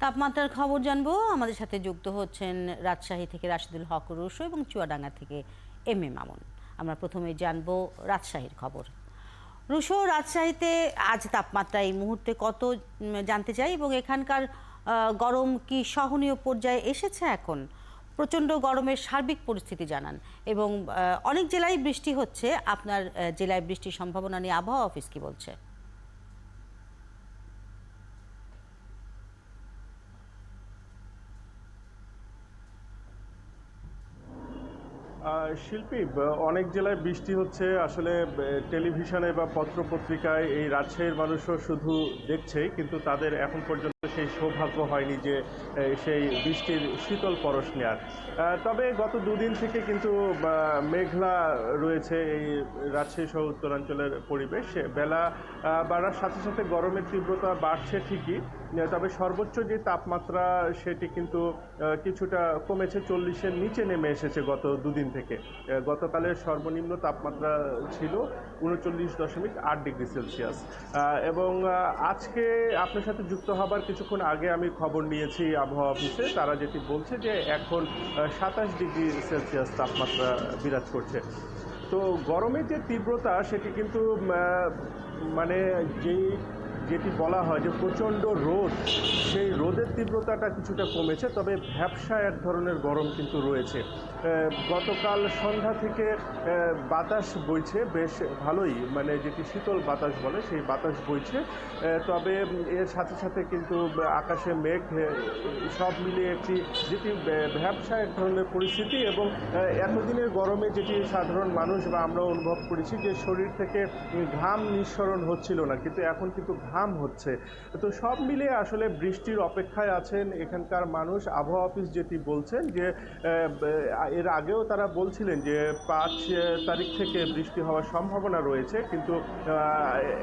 তাপমাত্রার খবর জানবো। আমাদের সাথে যুক্ত হচ্ছেন রাজশাহী থেকে রাশিদুল হক রুশো এবং চুয়াডাঙ্গা থেকে এম মামুন। আমরা প্রথমে জানবো রাজশাহীর খবর। রুশো, রাজশাহীতে আজ তাপমাত্রা এই মুহূর্তে কত জানতে চাই, এবং এখানকার গরম কি সহনীয় পর্যায়ে এসেছে? এখন প্রচণ্ড গরমের সার্বিক পরিস্থিতি জানান, এবং অনেক জেলায় বৃষ্টি হচ্ছে। আপনার জেলায় বৃষ্টির সম্ভাবনা নিয়ে আবহাওয়া অফিস কি বলছে? শিল্পী, অনেক জেলায় বৃষ্টি হচ্ছে। আসলে টেলিভিশনে বা পত্রপত্রিকায় এই রাজশাহীর মানুষও শুধু দেখছে, কিন্তু তাদের এখন পর্যন্ত সেই সৌভাগ্য হয়নি যে সেই বৃষ্টির শীতল পরশ নেওয়ার। তবে গত দুদিন থেকে কিন্তু মেঘলা রয়েছে এই রাজশাহী সহ উত্তরাঞ্চলের পরিবেশ। বেলা বাড়ার সাথে সাথে গরমের তীব্রতা বাড়ছে ঠিকই, তবে সর্বোচ্চ যে তাপমাত্রা সেটি কিন্তু কিছুটা কমেছে, 40-এর নিচে নেমে এসেছে গত দুদিন থেকে। গতকালের সর্বনিম্ন তাপমাত্রা ছিল 39.8 ডিগ্রি সেলসিয়াস। এবং আজকে আপনার সাথে যুক্ত হবার কিছুক্ষণ আগে আমি খবর নিয়েছি আবহাওয়া অফিসে। তারা যেটি বলছে যে এখন 27 ডিগ্রি সেলসিয়াস তাপমাত্রা বিরাজ করছে। তো গরমের যে তীব্রতা সেটি কিন্তু মানে যেটি বলা হয় যে প্রচণ্ড রোদ, সেই রোদের তীব্রতাটা কিছুটা কমেছে, তবে ভ্যাপসা এক ধরনের গরম কিন্তু রয়েছে। গতকাল সন্ধ্যা থেকে বাতাস বইছে বেশ ভালোই, মানে যেটি শীতল বাতাস বলে সেই বাতাস বইছে। তবে এর সাথে সাথে কিন্তু আকাশে মেঘ, সব মিলিয়ে একটি যেটি ভ্যাপসা এক ধরনের পরিস্থিতি। এবং এতদিনের গরমে যেটি সাধারণ মানুষ বা আমরা অনুভব করেছি যে শরীর থেকে ঘাম নিঃসরণ হচ্ছিল না, কিন্তু এখন কিন্তু ঘাম হচ্ছে। তো সব মিলিয়ে আসলে বৃষ্টির অপেক্ষায় আছেন এখানকার মানুষ। আবহাওয়া অফিস যেটি বলছেন যে এর আগেও তারা বলছিলেন যে 5 তারিখ থেকে বৃষ্টি হওয়ার সম্ভাবনা রয়েছে, কিন্তু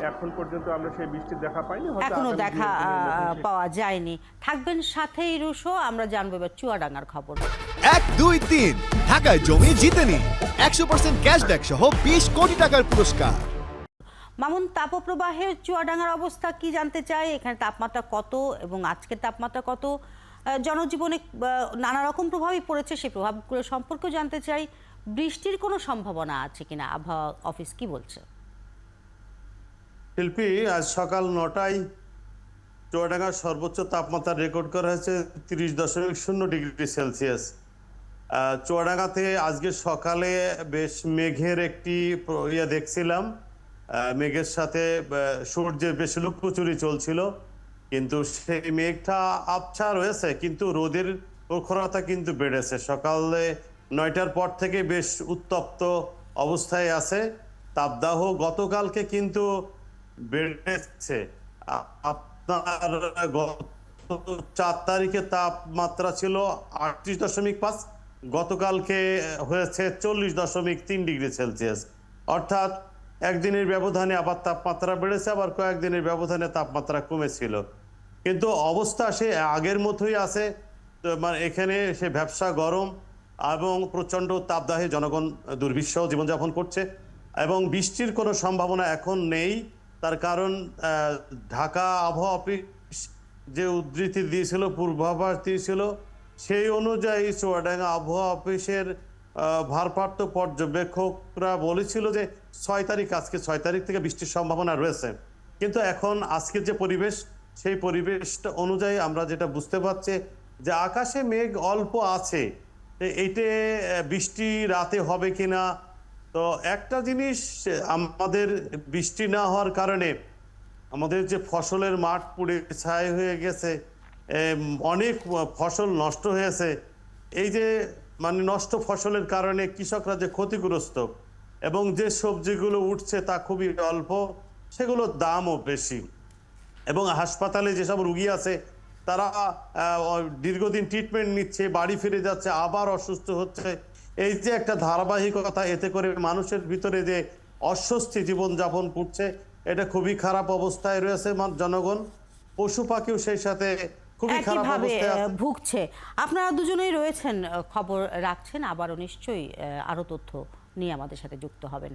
এখন পর্যন্ত আমরা সেই বৃষ্টি দেখা পাইনি, এখনো দেখা পাওয়া যায়নি। থাকবেন সাথেই রুশো। আমরা জানবো এবার চুয়াডাঙ্গার খবর। 1, 2, 3 ঢাকায় জমি জিতে নিন 100% ক্যাশব্যাক সহ 20 কোটি টাকার পুরস্কার। মামুন, তাপপ্রবাহের চুয়াডাঙ্গার অবস্থা কি জানতে চাই? এখানে তাপমাত্রা কত এবং আজকের তাপমাত্রা কত? জনজীবনে নানা রকম প্রভাবই পড়েছে, সেই প্রভাবগুলো সম্পর্কেও জানতে চাই। বৃষ্টির কোনো সম্ভাবনা আছে কিনা, আবহাওয়া অফিস কি বলছে? শিল্পী, আজ সকাল 9টায় চুয়াডাঙ্গার সর্বোচ্চ তাপমাত্রা রেকর্ড করা হয়েছে 30.0 ডিগ্রি সেলসিয়াস। চুয়াডাঙ্গাতে আজকে সকালে বেশ মেঘের একটি দেখছিলাম, মেঘের সাথে সূর্যের বেশ লুকোচুরি চলছিল, কিন্তু সেই মেঘটা আবছা রয়েছে, কিন্তু রোদের প্রখরতা কিন্তু বেড়েছে। সকালে 9টার পর থেকে বেশ উত্তপ্ত অবস্থায় আছে। তাপদাহ গতকালকে কিন্তু বেড়েছে। আপনার গত 4 তারিখে তাপমাত্রা ছিল 38.5, গতকালকে হয়েছে 40.3 ডিগ্রি সেলসিয়াস। অর্থাৎ একদিনের ব্যবধানে আবার তাপমাত্রা বেড়েছে, আবার কয়েকদিনের ব্যবধানে তাপমাত্রা কমেছিল, কিন্তু অবস্থা সে আগের মতোই আছে। মানে এখানে সে ভ্যাপসা গরম এবং প্রচণ্ড তাপদাহে জনগণ দুর্বিষহ জীবনযাপন করছে, এবং বৃষ্টির কোনো সম্ভাবনা এখন নেই। তার কারণ ঢাকা আবহাওয়া অফিস যে উদ্ধৃতি দিয়েছিল, পূর্বাভাস দিয়েছিল, সেই অনুযায়ী চুয়াডাঙ্গা আবহাওয়া অফিসের ভারপ্রাপ্ত পর্যবেক্ষকরা বলেছিল যে 6 তারিখ, আজকে 6 তারিখ থেকে বৃষ্টির সম্ভাবনা রয়েছে। কিন্তু এখন আজকের যে পরিবেশ, সেই পরিবেশটা অনুযায়ী আমরা যেটা বুঝতে পারছি যে আকাশে মেঘ অল্প আছে, এইটে বৃষ্টি রাতে হবে কিনা। তো একটা জিনিস, আমাদের বৃষ্টি না হওয়ার কারণে আমাদের যে ফসলের মাঠ পুড়ে ছাই হয়ে গেছে, অনেক ফসল নষ্ট হয়েছে। এই যে মানে নষ্ট ফসলের কারণে কৃষকরা যে ক্ষতিগ্রস্ত, এবং যে সবজিগুলো উঠছে তা খুবই অল্প, সেগুলোর দামও বেশি, এবং হাসপাতালে যেসব রুগী আছে তারা দীর্ঘদিন ট্রিটমেন্ট নিচ্ছে, বাড়ি ফিরে যাচ্ছে, আবার অসুস্থ হচ্ছে। এই যে একটা ধারাবাহিকতা, এতে করে মানুষের ভিতরে যে অস্বস্তি জীবনযাপন করছে, এটা খুবই খারাপ অবস্থায় রয়েছে জনগণ। পশু পাখিও সেই সাথে খুবই খারাপ অবস্থায় ভুগছে। আপনারা দুজনেই রয়েছেন, খবর রাখছেন, আবারও নিশ্চয়ই আরো তথ্য নিয়ে আমাদের সাথে যুক্ত হবেন।